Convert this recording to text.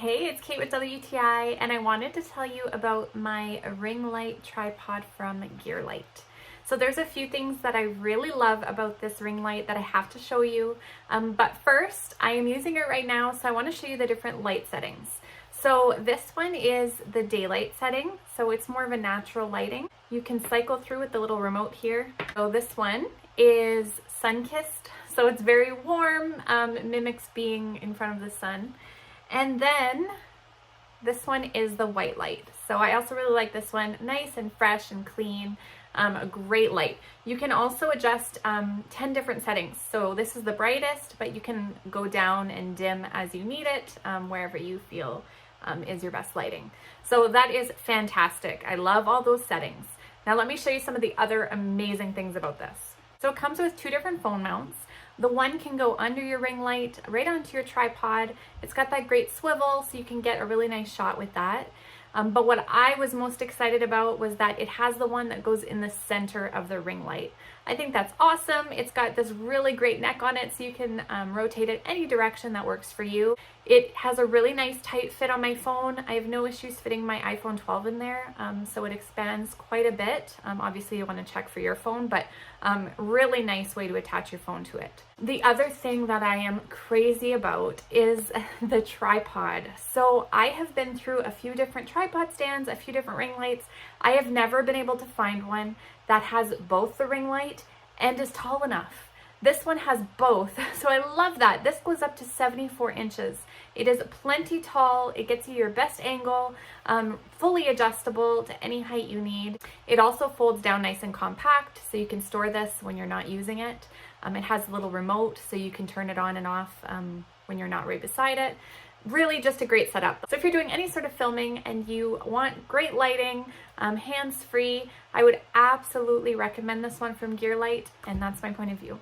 Hey, it's Kate with WTI, and I wanted to tell you about my ring light tripod from GearLight. So there's a few things that I really love about this ring light that I have to show you. But first, I am using it right now, so I want to show you the different light settings. So this one is the daylight setting, so it's more of a natural lighting. You can cycle through with the little remote here. So this one is sun-kissed, so it's very warm, mimics being in front of the sun. And then this one is the white light. So I also really like this one, nice and fresh and clean, a great light. You can also adjust 10 different settings. So this is the brightest, but you can go down and dim as you need it, wherever you feel is your best lighting. So that is fantastic. I love all those settings. Now let me show you some of the other amazing things about this. So it comes with two different phone mounts. The one can go under your ring light, right onto your tripod. It's got that great swivel, so you can get a really nice shot with that. But what I was most excited about was that it has the one that goes in the center of the ring light. I think that's awesome. It's got this really great neck on it, so you can rotate it any direction that works for you. It has a really nice tight fit on my phone. I have no issues fitting my iPhone 12 in there, so it expands quite a bit. Obviously you want to check for your phone, but really nice way to attach your phone to it. The other thing that I am crazy about is the tripod. So I have been through a few different tripod stands, a few different ring lights. I have never been able to find one that has both the ring light and is tall enough. This one has both, so I love that. This goes up to 74 inches. It is plenty tall. It gets you your best angle, fully adjustable to any height you need. It also folds down nice and compact, so you can store this when you're not using it. It has a little remote, so you can turn it on and off when you're not right beside it. Really just a great setup. So if you're doing any sort of filming and you want great lighting, hands-free, I would absolutely recommend this one from GearLight, and that's my point of view.